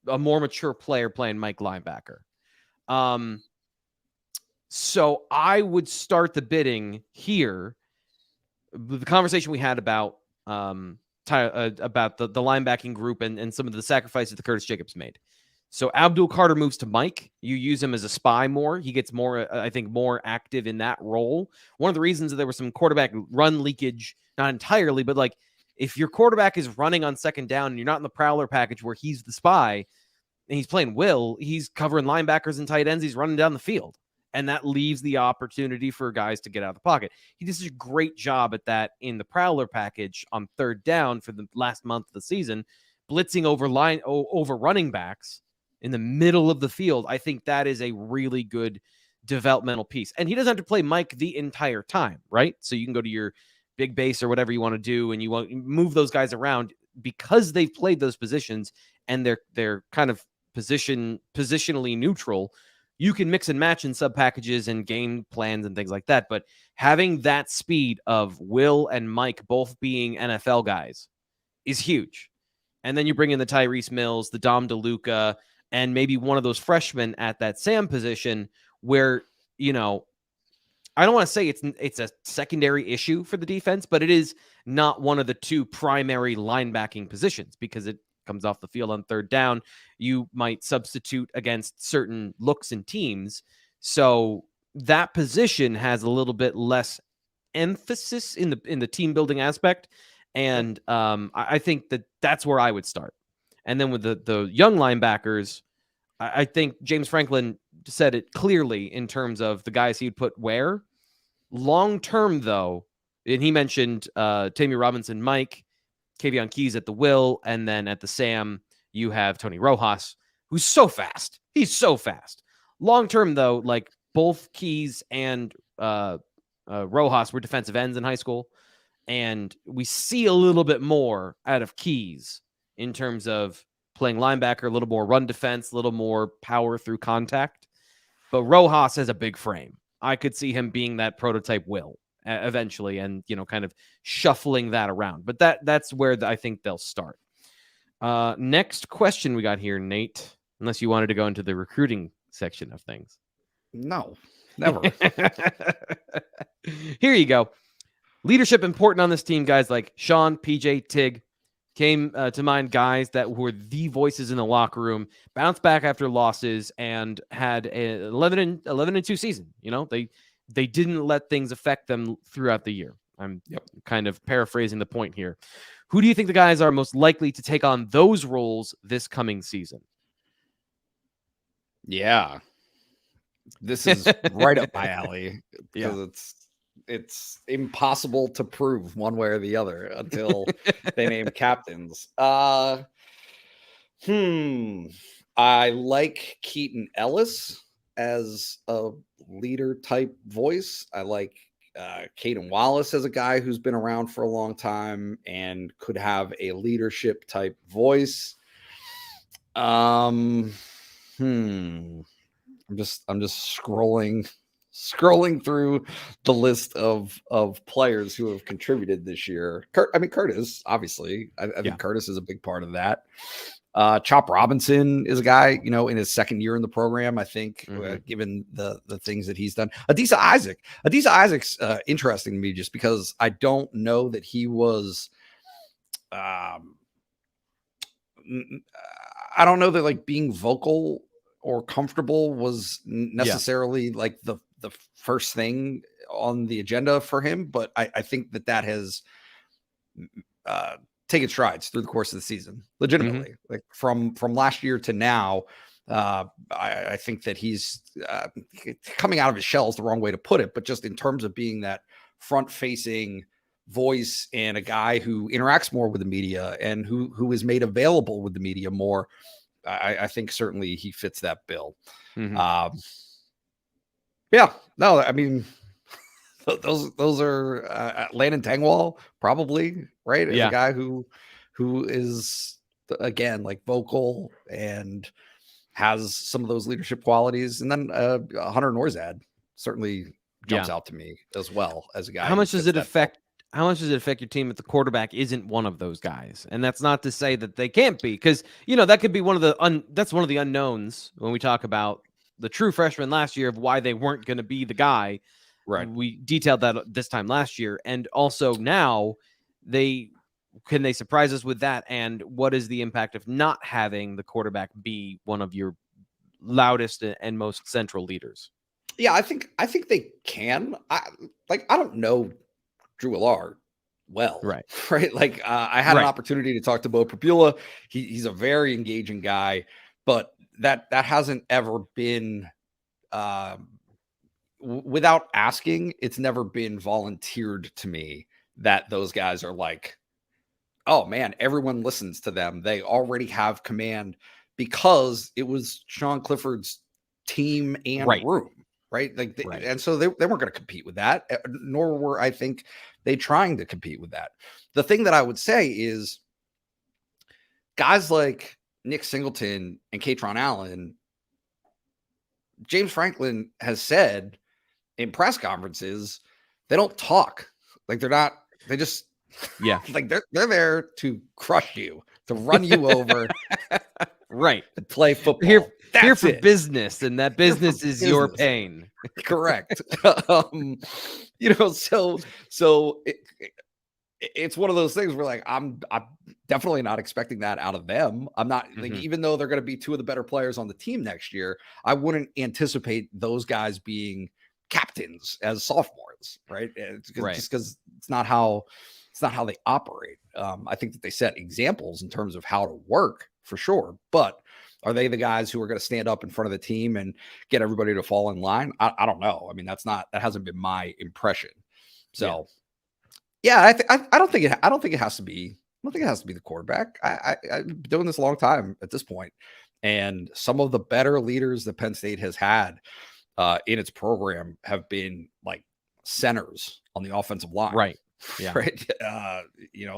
Speaker 1: a more mature player playing Mike linebacker. So I would start the bidding here. The conversation we had about the linebacking group and some of the sacrifices that Curtis Jacobs made. So Abdul Carter moves to Mike. You use him as a spy more. He gets more, I think, more active in that role. One of the reasons that there was some quarterback run leakage, not entirely, but like if your quarterback is running on second down and you're not in the prowler package where he's the spy and he's playing Will, he's covering linebackers and tight ends. He's running down the field. And that leaves the opportunity for guys to get out of the pocket. He does a great job at that in the prowler package on third down for the last month of the season, blitzing over running backs in the middle of the field. I think that is a really good developmental piece. And he doesn't have to play Mike the entire time, right? So you can go to your big base or whatever you want to do, and you want to move those guys around because they've played those positions and they're kind of positionally neutral. You can mix and match in sub packages and game plans and things like that. But having that speed of Will and Mike both being NFL guys is huge. And then you bring in the Tyrese Mills, the Dom DeLuca, and maybe one of those freshmen at that Sam position where, I don't want to say it's a secondary issue for the defense, but it is not one of the two primary linebacking positions because it comes off the field on third down. You might substitute against certain looks and teams. So that position has a little bit less emphasis in the team building aspect. And I think that's where I would start. And then with the young linebackers, I think James Franklin said it clearly in terms of the guys he'd put where. Long term, though, And he mentioned Tammy Robinson, Mike, Kavion Keys at the will, and then at the Sam, you have Tony Rojas, who's so fast. He's so fast. Long term, though, like both Keys and Rojas were defensive ends in high school, and we see a little bit more out of Keys in terms of playing linebacker, a little more run defense, a little more power through contact. But Rojas has a big frame. I could see him being that prototype Will eventually, and kind of shuffling that around. But that's where I think they'll start. Next question we got here, Nate. Unless you wanted to go into the recruiting section of things.
Speaker 2: No, never.
Speaker 1: Here you go. Leadership important on this team. Guys like Sean, PJ, Tig came to mind. Guys that were the voices in the locker room, bounced back after losses, and had an 11-2 season. They didn't let things affect them throughout the year. I'm kind of paraphrasing the point here. Who do you think the guys are most likely to take on those roles this coming season?
Speaker 2: Yeah, this is right up my alley because it's impossible to prove one way or the other until they name captains. I like Keaton Ellis as a leader type voice. I like Caden Wallace as a guy who's been around for a long time and could have a leadership type voice. I'm just scrolling through the list of players who have contributed this year. Curtis, obviously. I think Curtis is a big part of that. Chop Robinson is a guy, in his second year in the program, I think, given the things that he's done. Adisa Isaac's interesting to me just because I don't know that he was I don't know that like being vocal or comfortable was necessarily like the first thing on the agenda for him. But I think that has taken strides through the course of the season, legitimately, like from last year to now. I think that he's coming out of his shell is the wrong way to put it, but just in terms of being that front facing voice and a guy who interacts more with the media and who is made available with the media more. I think certainly he fits that bill. Those are Landon Tangwall, probably, right? As a guy who is, again, like vocal and has some of those leadership qualities. And then Hunter Norzad certainly jumps out to me as well as a guy.
Speaker 1: How much does it affect your team if the quarterback isn't one of those guys? And that's not to say that they can't be, because that could be one of the unknowns when we talk about the true freshman last year of why they weren't going to be the guy.
Speaker 2: Right.
Speaker 1: We detailed that this time last year, and also now can they surprise us with that? And what is the impact of not having the quarterback be one of your loudest and most central leaders?
Speaker 2: Yeah, I think they can. I don't know Drew Allard well,
Speaker 1: right?
Speaker 2: Like I had an opportunity to talk to Bo Papula. He's a very engaging guy, but that hasn't ever been without asking. It's never been volunteered to me that those guys are like, oh man, everyone listens to them. They already have command because it was Sean Clifford's team and room. Right. And so they weren't going to compete with that, nor were, I think, they trying to compete with that. The thing that I would say is guys like Nick Singleton and Katron Allen, James Franklin has said in press conferences, they don't talk. Like they just, like they're there to crush you, to run you over.
Speaker 1: Right.
Speaker 2: To play football.
Speaker 1: Here for business, and that business is your pain.
Speaker 2: Correct. So it's one of those things where like I'm definitely not expecting that out of them. I'm not like, even though they're going to be two of the better players on the team next year, I wouldn't anticipate those guys being captains as sophomores, right? Just because it's not how they operate. I think that they set examples in terms of how to work for sure, but are they the guys who are going to stand up in front of the team and get everybody to fall in line? I don't know. I mean, that hasn't been my impression. So Yeah, I don't think it has to be. I don't think it has to be the quarterback. I've been doing this a long time at this point, and some of the better leaders that Penn State has had in its program have been like centers on the offensive line.
Speaker 1: Right. Yeah.
Speaker 2: Right.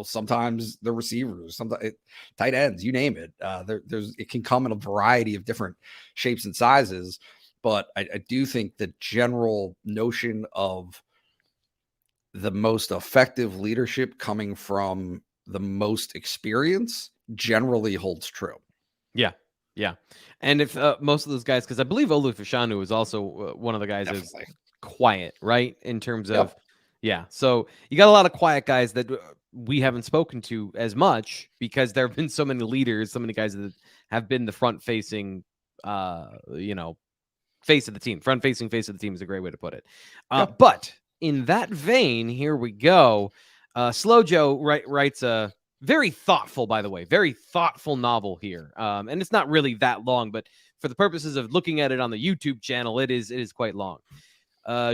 Speaker 2: Sometimes the receivers, sometimes tight ends, you name it. It can come in a variety of different shapes and sizes. But I do think the general notion of the most effective leadership coming from the most experience generally holds true.
Speaker 1: Yeah. Yeah. And if most of those guys, because I believe Olu Fashanu is also one of the guys who's quiet, right? In terms of, yeah. So you got a lot of quiet guys that we haven't spoken to as much because there have been so many leaders, so many guys that have been the front facing, face of the team. Front facing face of the team is a great way to put it. But in that vein, here we go. Slow Joe writes a very thoughtful, by the way, very thoughtful novel here. And it's not really that long, but for the purposes of looking at it on the YouTube channel, it is quite long.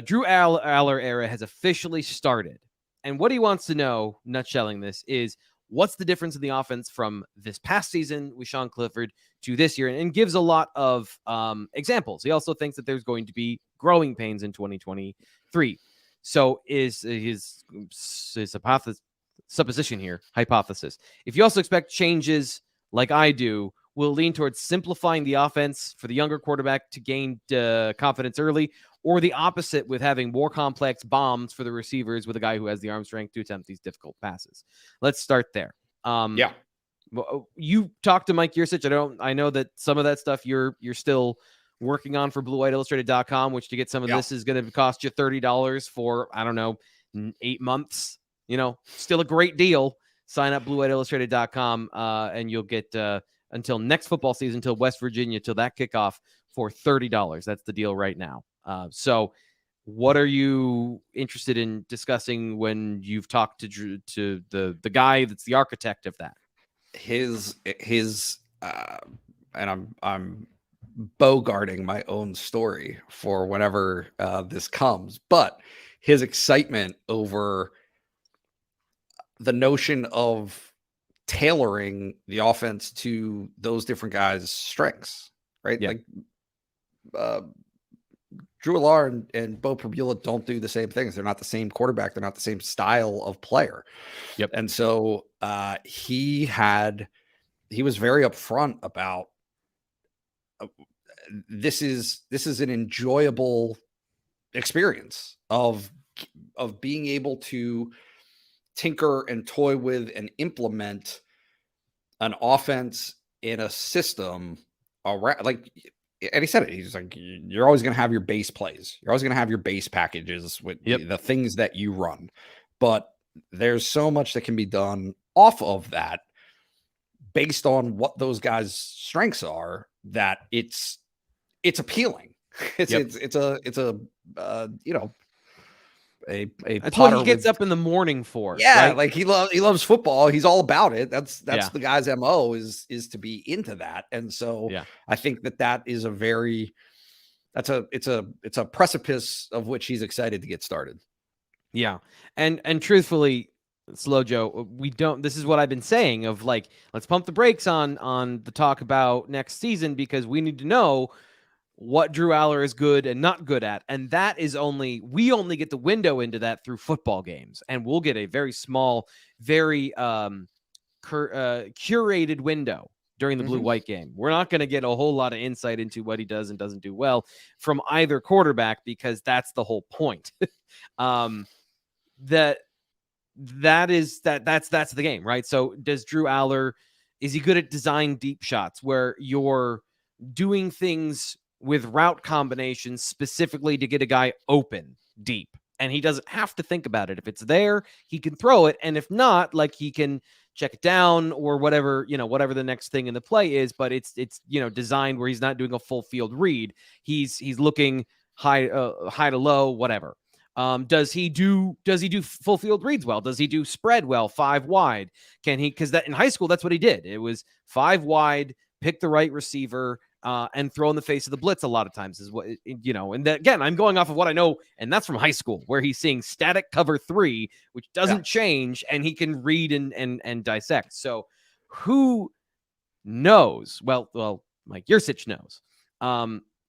Speaker 1: Drew Aller era has officially started. And what he wants to know, nutshelling this, is what's the difference in the offense from this past season with Sean Clifford to this year, and gives a lot of examples. He also thinks that there's going to be growing pains in 2023. So is his supposition here, hypothesis. If you also expect changes like I do, we'll lean towards simplifying the offense for the younger quarterback to gain confidence early, or the opposite with having more complex bombs for the receivers with a guy who has the arm strength to attempt these difficult passes. Let's start there. You talked to Mike Yurcich. I know that some of that stuff you're still working on for BlueWhiteIllustrated.com, which to get some of this is going to cost you $30 for, 8 months. Still a great deal. Sign up BlueWhiteIllustrated.com and you'll get until next football season, till West Virginia, till that kickoff for $30. That's the deal right now. So what are you interested in discussing when you've talked to the guy that's the architect of that?
Speaker 2: His and I'm bogarting my own story for whenever this comes, but his excitement over the notion of tailoring the offense to those different guys' strengths, right?
Speaker 1: Yeah.
Speaker 2: Like Drew Aller and Bo Prabula don't do the same things. They're not the same quarterback. They're not the same style of player.
Speaker 1: Yep.
Speaker 2: And so he was very upfront about this is an enjoyable experience of being able to tinker and toy with and implement an offense in a system around, like, and he said it. He's like, you're always going to have your base plays. You're always going to have your base packages with the things that you run. But there's so much that can be done off of that based on what those guys' strengths are, that it's appealing. It's
Speaker 1: that's what he gets up in the morning for.
Speaker 2: Yeah,
Speaker 1: right?
Speaker 2: like he loves football. He's all about it. That's the guy's MO is to be into that. And so I think that is a very it's a precipice of which he's excited to get started.
Speaker 1: Yeah. And truthfully, Slow Joe, this is what I've been saying of like, let's pump the brakes on the talk about next season, because we need to know what Drew Aller is good and not good at. And that is we only get the window into that through football games. And we'll get a very small, very curated window during the blue-white game. We're not going to get a whole lot of insight into what he does and doesn't do well from either quarterback, because that's the whole point. That's the game, right? So does Drew Aller, is he good at design deep shots where you're doing things with route combinations specifically to get a guy open deep, and he doesn't have to think about it? If it's there, he can throw it, and if not, like, he can check it down or whatever the next thing in the play is, but it's designed where he's not doing a full field read. He's looking high to low, whatever. Does he do full field reads well? Does he do spread well, 5 wide? Can he, because that in high school, that's what he did. It was 5 wide, pick the right receiver, and throw in the face of the blitz a lot of times is what, and that, again, I'm going off of what I know, and that's from high school where he's seeing static cover 3, which doesn't change, and he can read and dissect. So who knows? Well, Mike Yursich knows.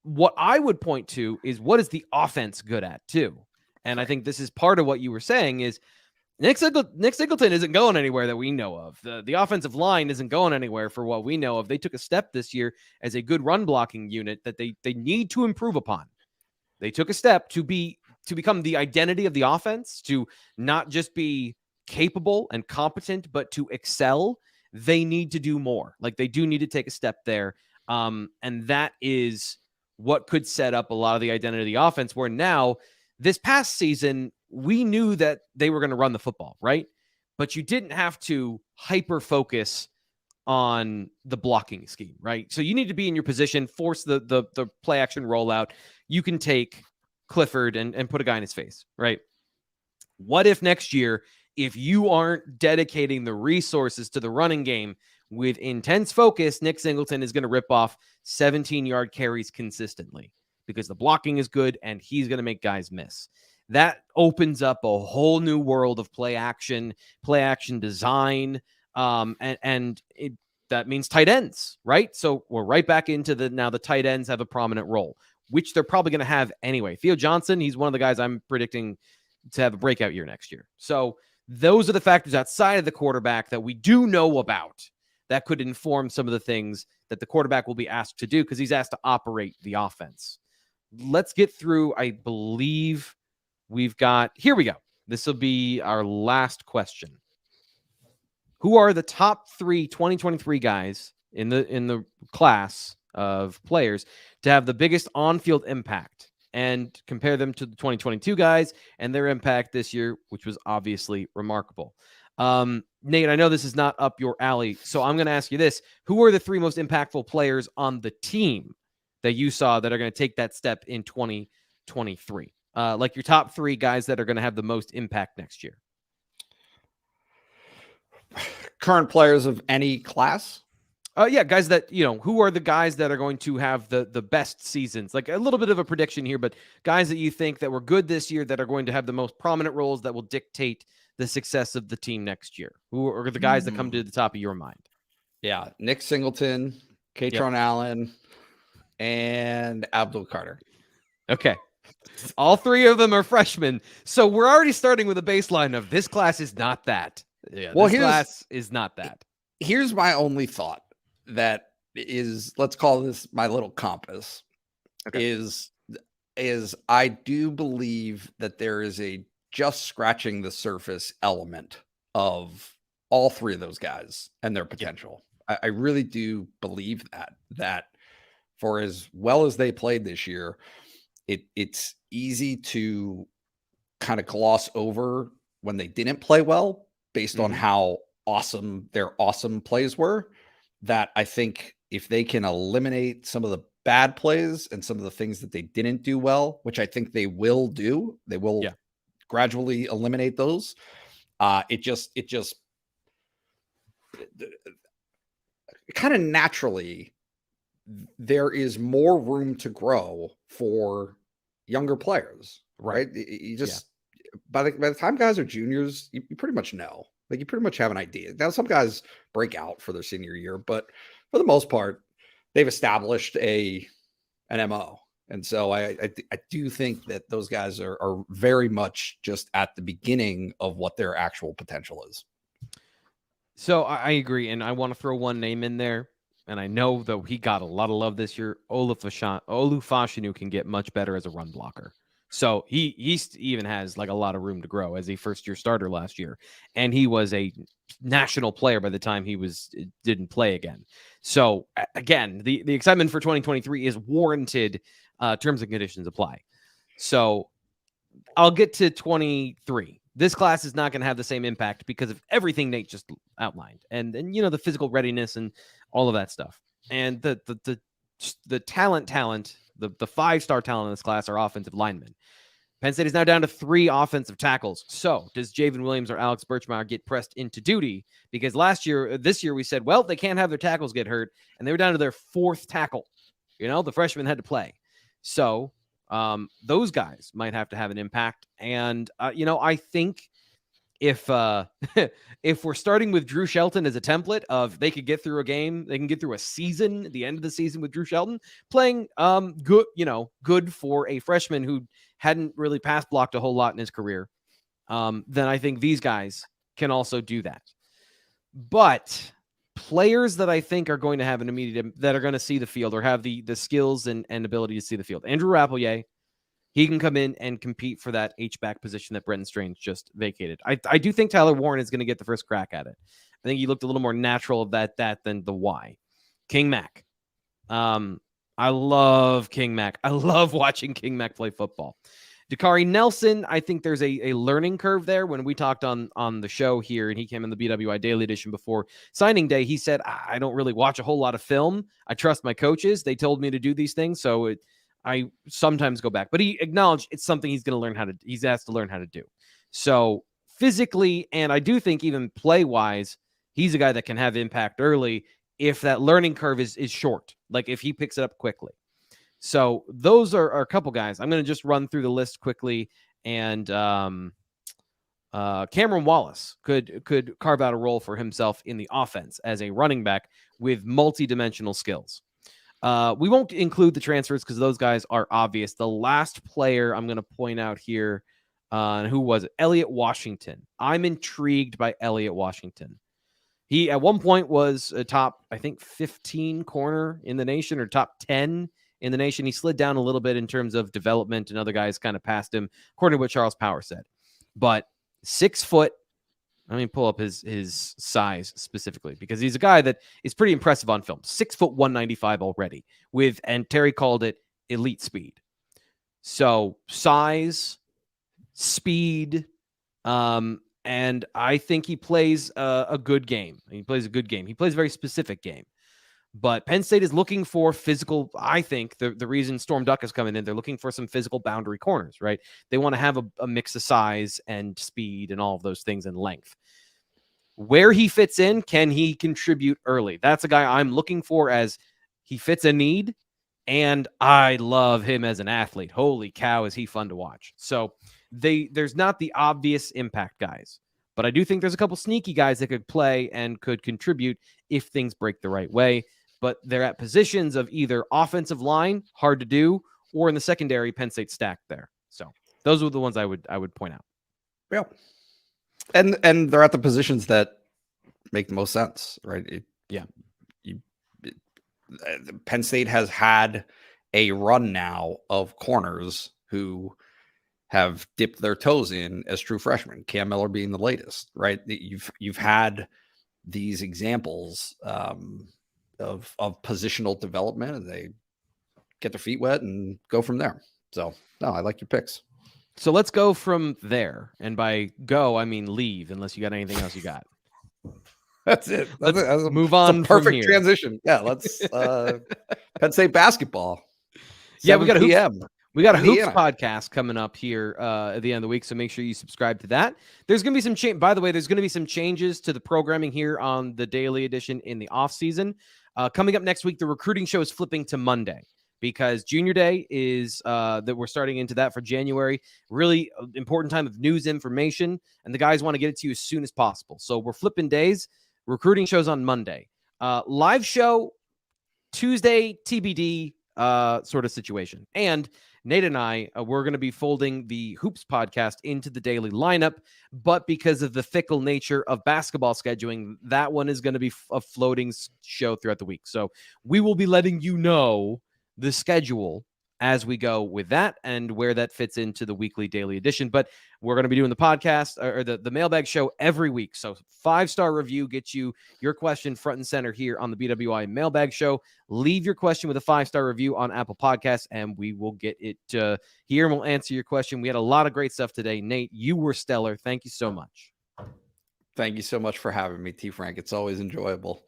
Speaker 1: What I would point to is what is the offense good at too. And I think this is part of what you were saying is Nick Singleton isn't going anywhere that we know of. The offensive line isn't going anywhere for what we know of. They took a step this year as a good run blocking unit that they need to improve upon. They took a step to become the identity of the offense, to not just be capable and competent, but to excel. They need to do more. Like, they do need to take a step there. And that is what could set up a lot of the identity of the offense, where now this past season, we knew that they were going to run the football, right? But you didn't have to hyper focus on the blocking scheme, right? So you need to be in your position, force the play action rollout. You can take Clifford and put a guy in his face, right? What if next year, if you aren't dedicating the resources to the running game with intense focus, Nick Singleton is going to rip off 17-yard carries consistently because the blocking is good and he's going to make guys miss. That opens up a whole new world of play action design. That means tight ends, right? So we're right back into now the tight ends have a prominent role, which they're probably going to have anyway. Theo Johnson, he's one of the guys I'm predicting to have a breakout year next year. So those are the factors outside of the quarterback that we do know about that could inform some of the things that the quarterback will be asked to do, because he's asked to operate the offense. Let's get through, I believe here we go. This will be our last question. Who are the top 3 2023 guys in the class of players to have the biggest on-field impact, and compare them to the 2022 guys and their impact this year, which was obviously remarkable. Nate, I know this is not up your alley, so I'm going to ask you this. Who are the 3 most impactful players on the team that you saw that are going to take that step in 2023? Like your top 3 guys that are going to have the most impact next year.
Speaker 2: Current players of any class?
Speaker 1: Yeah, guys that, who are the guys that are going to have the best seasons? Like a little bit of a prediction here, but guys that you think that were good this year that are going to have the most prominent roles that will dictate the success of the team next year. Who are the guys that come to the top of your mind?
Speaker 2: Yeah, Nick Singleton, Katron Allen, and Abdul Carter.
Speaker 1: Okay. All 3 of them are freshmen. So we're already starting with a baseline of this class is not that. Yeah, well, this class is not that.
Speaker 2: Here's my only thought that is, let's call this my little compass, is I do believe that there is a just scratching the surface element of all 3 of those guys and their potential. I really do believe that for as well as they played this year, it's easy to kind of gloss over when they didn't play well based on how awesome their awesome plays were. That I think if they can eliminate some of the bad plays and some of the things that they didn't do well, which I think they will gradually eliminate those. It just kind of naturally, there is more room to grow for younger players, right? You just, by the time guys are juniors, you pretty much know, like you pretty much have an idea. Now, some guys break out for their senior year, but for the most part, they've established an MO. And so I do think that those guys are very much just at the beginning of what their actual potential is.
Speaker 1: So I agree. And I want to throw one name in there. And I know that he got a lot of love this year. Olu Fashanu can get much better as a run blocker. So he even has like a lot of room to grow as a first-year starter last year. And he was a national player by the time he didn't play again. So again, the excitement for 2023 is warranted. Terms and conditions apply. So I'll get to 23. This class is not going to have the same impact because of everything Nate just outlined. And the physical readiness and all of that stuff. And the talent, the 5-star talent in this class are offensive linemen. Penn State is now down to 3 offensive tackles. So does Javen Williams or Alex Birchmeyer get pressed into duty? Because this year we said, well, they can't have their tackles get hurt. And they were down to their 4th tackle. The freshman had to play. So those guys might have to have an impact. And, I think if if we're starting with Drew Shelton as a template of they could get through a game, they can get through a season, the end of the season with Drew Shelton playing good for a freshman who hadn't really pass blocked a whole lot in his career, then I think these guys can also do that. But players that I think are going to have an immediate, that are going to see the field or have the skills and ability to see the field. Andrew Rappelier, he can come in and compete for that H-back position that Brenton Strange just vacated. I do think Tyler Warren is going to get the first crack at it. I think he looked a little more natural of that than the Y. King Mack. I love King Mack. I love watching King Mack play football. Dakari Nelson, I think there's a learning curve there. When we talked on the show here, and he came in the BWI Daily Edition before signing day, he said, I don't really watch a whole lot of film. I trust my coaches. They told me to do these things, so I sometimes go back. But he acknowledged it's something he's going to learn he's asked to learn how to do. So physically, and I do think even play-wise, he's a guy that can have impact early if that learning curve is short, like if he picks it up quickly. So those are a couple guys. I'm going to just run through the list quickly. And Cameron Wallace could carve out a role for himself in the offense as a running back with multi-dimensional skills. We won't include the transfers because those guys are obvious. The last player I'm going to point out here, who was it? Elliott Washington. I'm intrigued by Elliott Washington. He at one point was a top, I think, 15 corner in the nation or top 10 in the nation. He slid down a little bit in terms of development, and other guys kind of passed him, according to what Charles Power said. But 6 foot, let me pull up his size specifically, because he's a guy that is pretty impressive on film. 6 foot 195 already and Terry called it elite speed. So size, speed, and I think he plays a good game. He plays a good game. He plays a very specific game. But Penn State is looking for physical. I think the reason Storm Duck is coming in, they're looking for some physical boundary corners, right? They want to have a mix of size and speed and all of those things and length. Where he fits in, can he contribute early? That's a guy I'm looking for, as he fits a need, and I love him as an athlete. Holy cow, is he fun to watch. So there's not the obvious impact guys, but I do think there's a couple sneaky guys that could play and could contribute if things break the right way. But they're at positions of either offensive line, hard to do, or in the secondary, Penn State stacked there. So those are the ones I would point out.
Speaker 2: Yeah. And they're at the positions that make the most sense, right? Penn State has had a run now of corners who have dipped their toes in as true freshmen, Cam Miller being the latest, right? You've had these examples of positional development, and they get their feet wet and go from there. So no, I like your picks.
Speaker 1: So let's go from there. And by go, I mean leave, unless you got anything else you got.
Speaker 2: That's it. Let's
Speaker 1: move on.
Speaker 2: Perfect transition. Yeah, let's Penn State basketball.
Speaker 1: Yeah, we got a Hoops
Speaker 2: Indiana
Speaker 1: podcast coming up here at the end of the week, so make sure you subscribe to that. There's going to be some by the way, there's going to be some changes to the programming here on the Daily Edition in the offseason. Coming up next week, the recruiting show is flipping to Monday because Junior Day is that we're starting into that for January. Really important time of news information, and the guys want to get it to you as soon as possible. So we're flipping days. Recruiting shows on Monday. Live show Tuesday, TBD sort of situation. And Nate and I, we're going to be folding the Hoops podcast into the daily lineup, but because of the fickle nature of basketball scheduling, that one is going to be a floating show throughout the week. So we will be letting you know the schedule as we go with that and where that fits into the weekly Daily Edition. But we're going to be doing the podcast or the mailbag show every week. So 5-star review gets you your question front and center here on the BWI mailbag show. Leave your question with a 5-star review on Apple Podcasts, and we will get it here and we'll answer your question. We had a lot of great stuff today. Nate, you were stellar. Thank you so much.
Speaker 2: Thank you so much for having me, T-Frank. It's always enjoyable.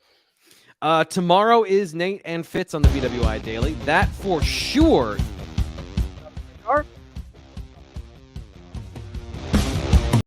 Speaker 1: Tomorrow is Nate and Fitz on the BWI Daily. That for sure.